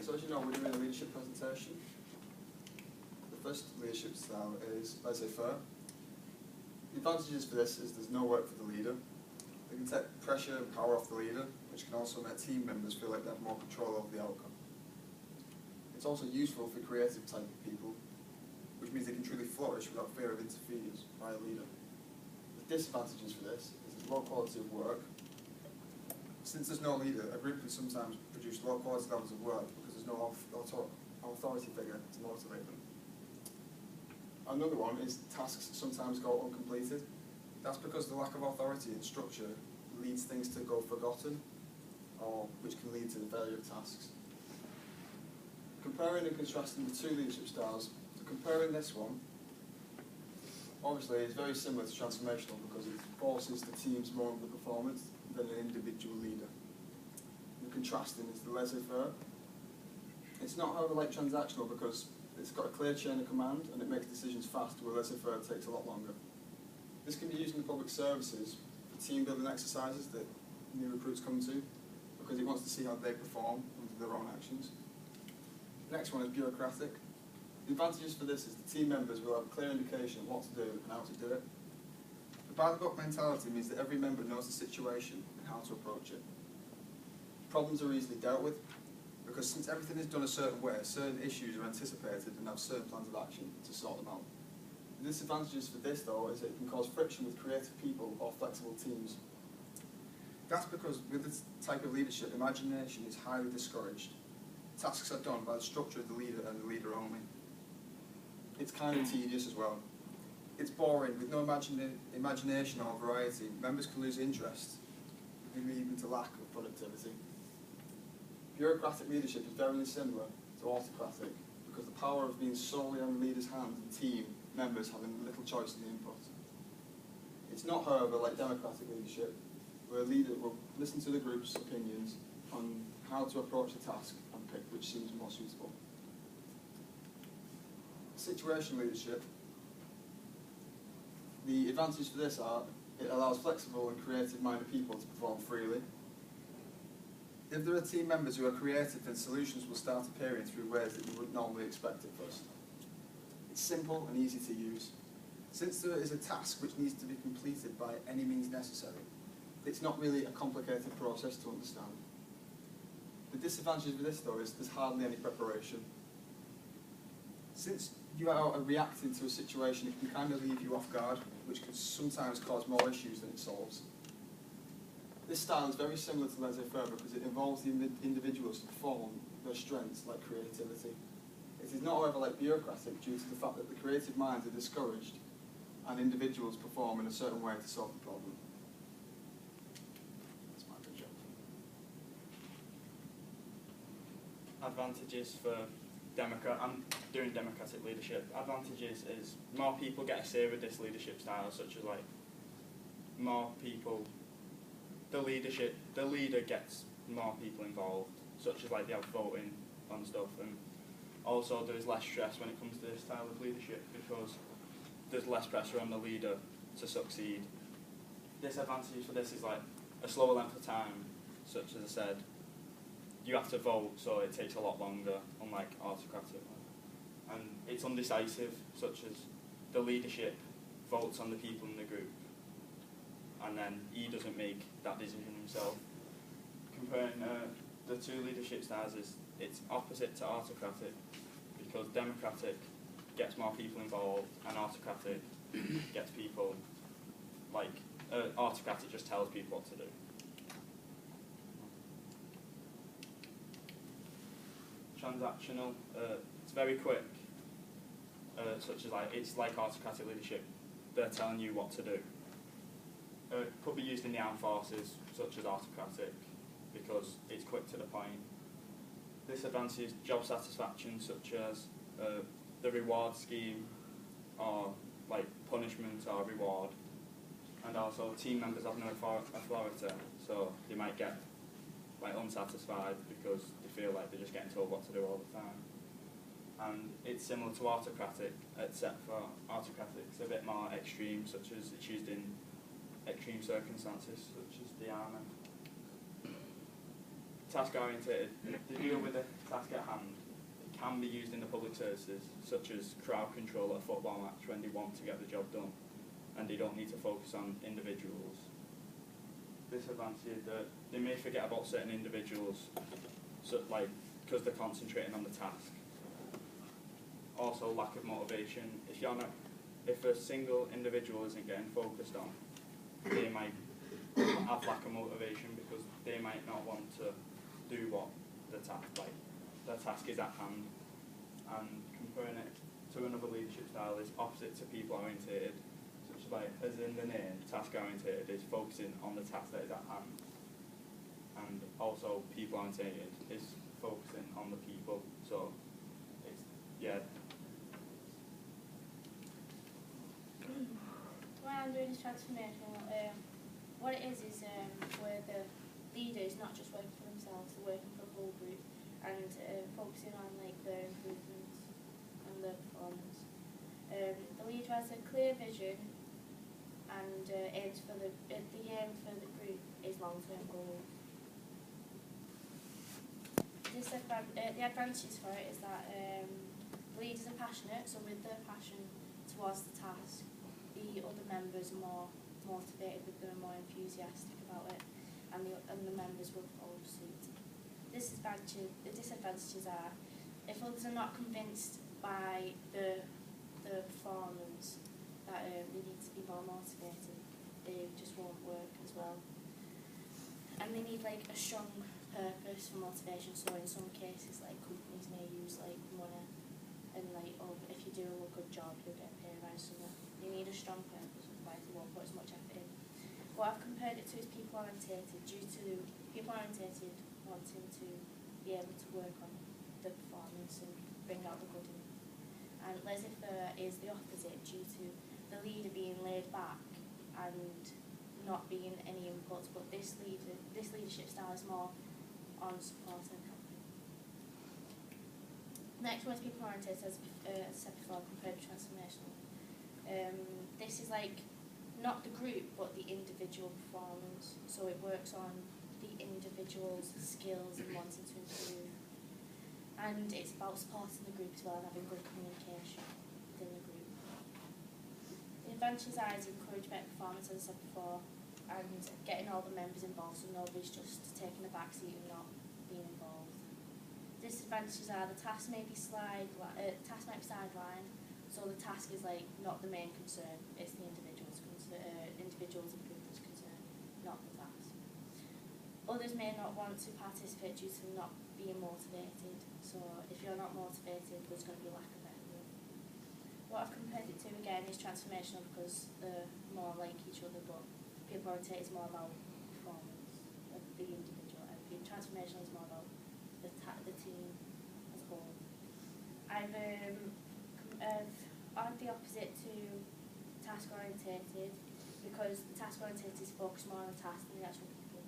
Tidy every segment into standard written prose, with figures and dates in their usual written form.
Okay, so as you know, we're doing a leadership presentation. The first leadership style is laissez-faire. The advantages for this is there's no work for the leader. They can take pressure and power off the leader, which can also make team members feel like they have more control over the outcome. It's also useful for creative type of people, which means they can truly flourish without fear of interference by a leader. The disadvantages for this is there's low quality of work. Since there's no leader, a group can sometimes produce low quality levels of work because there's no authority figure to motivate them. Another one is tasks sometimes go uncompleted. That's because the lack of authority and structure leads things to go forgotten, or which can lead to the failure of tasks. Comparing and contrasting the two leadership styles, so comparing this one, obviously it's very similar to transformational because it forces the team's more of the performance than an individual leader. The contrasting is the laissez-faire. It's not, however, like transactional because it's got a clear chain of command and it makes decisions fast, where laissez-faire takes a lot longer. This can be used in the public services for team building exercises that new recruits come to because it wants to see how they perform under their own actions. The next one is bureaucratic. The advantages for this is the team members will have a clear indication of what to do and how to do it. The by-the-book mentality means that every member knows the situation and how to approach it. Problems are easily dealt with because since everything is done a certain way, certain issues are anticipated and have certain plans of action to sort them out. The disadvantages for this, though, is it can cause friction with creative people or flexible teams. That's because with this type of leadership, imagination is highly discouraged. Tasks are done by the structure of the leader and the leader only. It's kind of tedious as well. It's boring, with no imagination or variety. Members can lose interest, leading to lack of productivity. Bureaucratic leadership is very similar to autocratic because the power of being solely on the leader's hands and team members having little choice in the input. It's not, however, like democratic leadership, where a leader will listen to the group's opinions on how to approach the task and pick which seems more suitable. Situational leadership. The advantages for this are it allows flexible and creative-minded people to perform freely. If there are team members who are creative, then solutions will start appearing through ways that you wouldn't normally expect at first. It's simple and easy to use. Since there is a task which needs to be completed by any means necessary, it's not really a complicated process to understand. The disadvantage with this, though, is there's hardly any preparation. Since you are reacting to a situation, it can kind of leave you off guard, which can sometimes cause more issues than it solves. This style is very similar to laissez-faire because it involves the individuals to perform their strengths like creativity. It is not, however, like bureaucratic due to the fact that the creative minds are discouraged and individuals perform in a certain way to solve the problem. That's my picture. Advantages for I'm doing democratic leadership. Advantages is more people get a say with this leadership style, such as like more people, the leader gets more people involved, such as like they have voting on stuff, and also there is less stress when it comes to this style of leadership because there's less pressure on the leader to succeed. Disadvantages for this is like a slower length of time, such as I said. You have to vote, so it takes a lot longer, unlike autocratic. And it's undecisive, such as the leadership votes on the people in the group, and then he doesn't make that decision himself. Comparing the two leadership styles, it's opposite to autocratic, because democratic gets more people involved, and autocratic gets people, autocratic just tells people what to do. Transactional, it's very quick, such as it's like autocratic leadership, they're telling you what to do. Could be used in the armed forces, such as autocratic, because it's quick to the point. Disadvantages, job satisfaction, such as the reward scheme, or like punishment or reward, and also team members have no authority, so they might get unsatisfied because they feel like they're just getting told what to do all the time. And it's similar to autocratic, except for autocratic it's a bit more extreme, such as it's used in extreme circumstances, such as the army. task orientated, they deal with the task at hand. It can be used in the public services, such as crowd control at a football match when they want to get the job done, and they don't need to focus on individuals. Disadvantage is that they may forget about certain individuals, so, like, because they're concentrating on the task. Also, lack of motivation. If a single individual isn't getting focused on, they might have lack of motivation because they might not want to do what the task is at hand. And comparing it to another leadership style is opposite to people orientated, such as in the name, task orientated is focusing on the task that is at hand. And also people orientated is focusing on the people. So it's, yeah. When I'm doing this transformational, what it is where the leader is not just working for themselves, they're working for the whole group and focusing on like their improvements and their performance. The leader has a clear vision and aims for the aim for the group is long-term goals. The advantages for it is that the leaders are passionate, so with their passion towards the task, the other members are more motivated, they're more enthusiastic about it, and the members will follow suit. The disadvantages are, if others are not convinced by the performance that they need to be more motivated, they just won't work as well. And they need like a strong purpose for motivation, so in some cases like companies may use like money and like, oh, if you do a good job you'll get a pay rise, so that you need a strong purpose, otherwise you won't put as much effort in. What I've compared it to is people orientated, due to people orientated wanting to be able to work on the performance and bring out the good in it. And laissez-faire is the opposite, due to the leader being laid back and not being any inputs, but this leadership style is more on support and helping. Next one is people oriented, as I said before, compared to transformational. This is like not the group but the individual performance, so it works on the individual's skills and wanting to improve. And it's about supporting the group as well and having good communication within the group. The advantages are is encourage better performance, as I said before, and getting all the members involved so nobody's just taking a back seat and not being involved. Disadvantages are the task might be sidelined, so the task is like not the main concern, it's the individual's improvements concern, not the task. Others may not want to participate due to not being motivated, so if you're not motivated there's going to be lack of effort. What I've compared it to again is transformational because they're more like each other, but people oriented is more about performance of the individual, and being transformational is more about the team as a whole. I've on the opposite to task orientated because the task orientated is focused more on the task than the actual people,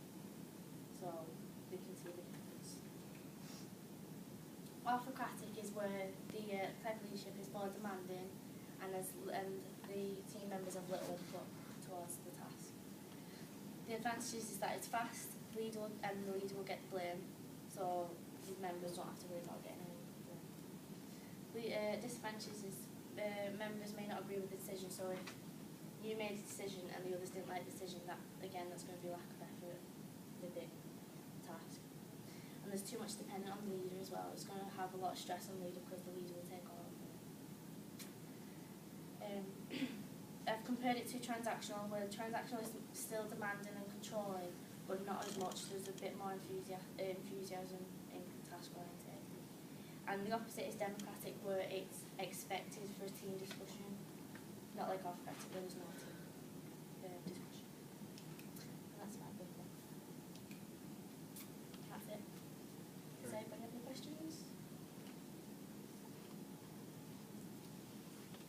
so we can see the difference. Autocratic is where the type of leadership is more demanding and the team members have little input towards the task. The advantages is that it's fast, the leader will get the blame, so the members don't have to worry about getting any blame. The disadvantages is members may not agree with the decision, so if you made a decision and the others didn't like the decision, that's going to be lack of effort with the task. And there's too much dependent on the leader as well. It's going to have a lot of stress on the leader because the leader will take all of it. I've compared it to transactional, where transactional is still demanding and controlling, but not as much. There's a bit more enthusiasm in task oriented. And the opposite is democratic, where it's expected for a team discussion, not like autocratic, there was no team discussion. And that's my big one. That's it. Does anybody have any questions?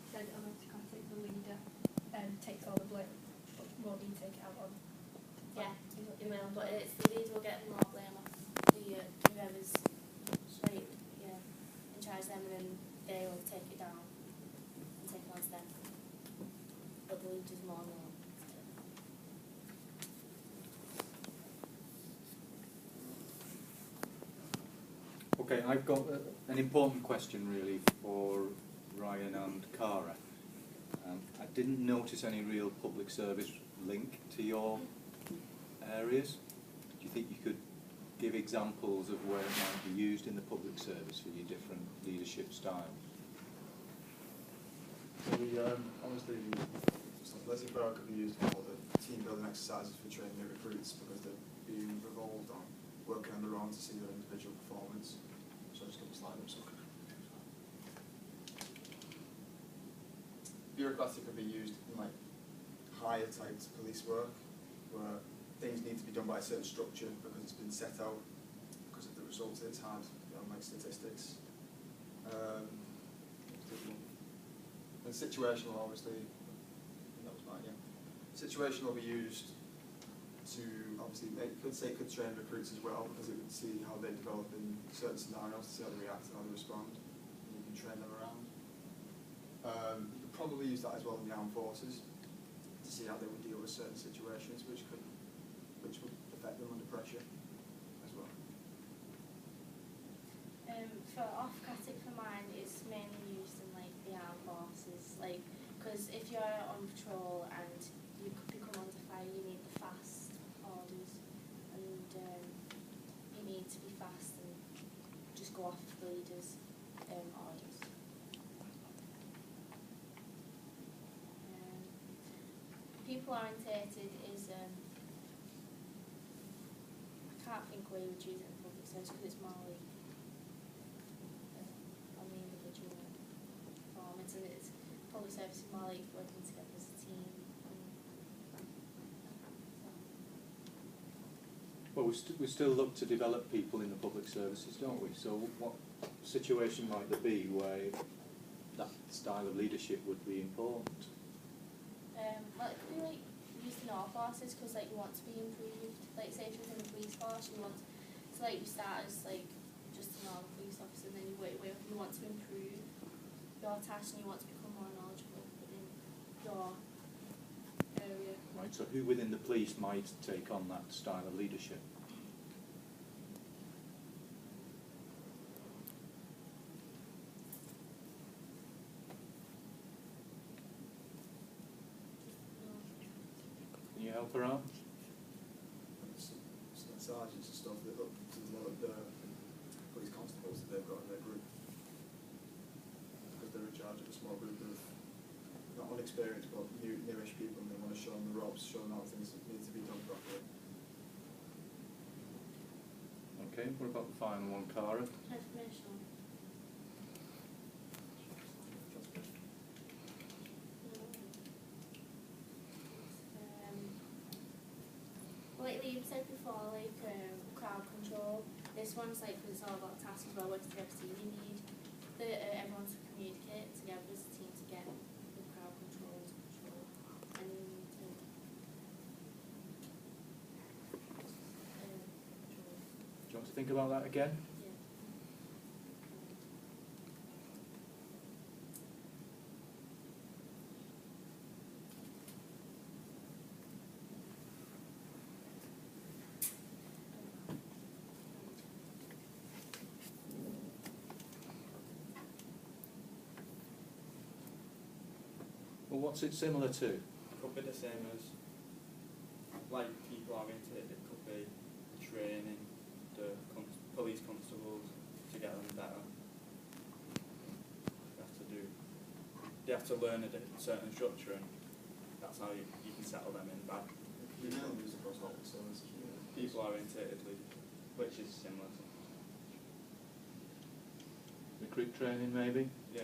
Said autocratic, the leader takes all the blame, but will he take it out on? Yeah, he will, but it's the leader will get more blame off the whoever's like, in charge of them, and then they will take it down and take it on to them. But the leader's more than Okay, I've got an important question really for Ryan and Cara. I didn't notice any real public service link to your areas. Do you think you could give examples of where it might be used in the public service for your different leadership styles? So we obviously, Leslie Borough could be used for the team building exercises for training new recruits because they're being revolved on working on their own to see their individual performance. So just get the slide up so bureaucratic could be used in like higher types police work where things need to be done by a certain structure because it's been set out because of the results it's had on like statistics. And situational, obviously, that was mine, yeah. Situational will be used to obviously it could train recruits as well because it would see how they develop in certain scenarios, to see how they react and how they respond. And you can train them around. You could probably use that as well in the armed forces to see how they would deal with certain situations which would affect them under pressure as well. For off-catic for mine, it's mainly used in like the armed forces, like because if you're on patrol and you could become under fire, you need the fast orders, and you need to be fast and just go off the leader's orders. People orientated is I can't think where you would use it in public service because it's more like on the individual performance, and it's public service is more like working together as a team. Well, we still look to develop people in the public services, don't we? So what situation might there be where that style of leadership would be important? Well, it could be like used in all forces because like you want to be improved. Like say if you're in the police force, you want to like you start as like just a normal police officer, and then you work your way up. You want to improve your task and you want to become more knowledgeable within your area. Right. So who within the police might take on that style of leadership? Can you help her out? Sergeants and stuff that look to the police constables that they've got in their group because they're in charge of a small group of not unexperienced but newish people, and they want to show them the ropes, show them how things need to be done properly. Okay, what about the final one, Cara? Transformational. Like Liam said before, like crowd control. This one's like because it's all about tasks as well. Working together, so you need everyone to communicate together as a team to get the crowd control under control, and you need to control. Do you want to think about that again? Yeah. Well, what's it similar to? It could be the same as like people oriented. It could be training the police constables to get them better. They have to learn a certain structure, and that's how you can settle them in back. You can use across all the services. People orientated leadership, which is similar to Recruit training, maybe? yeah.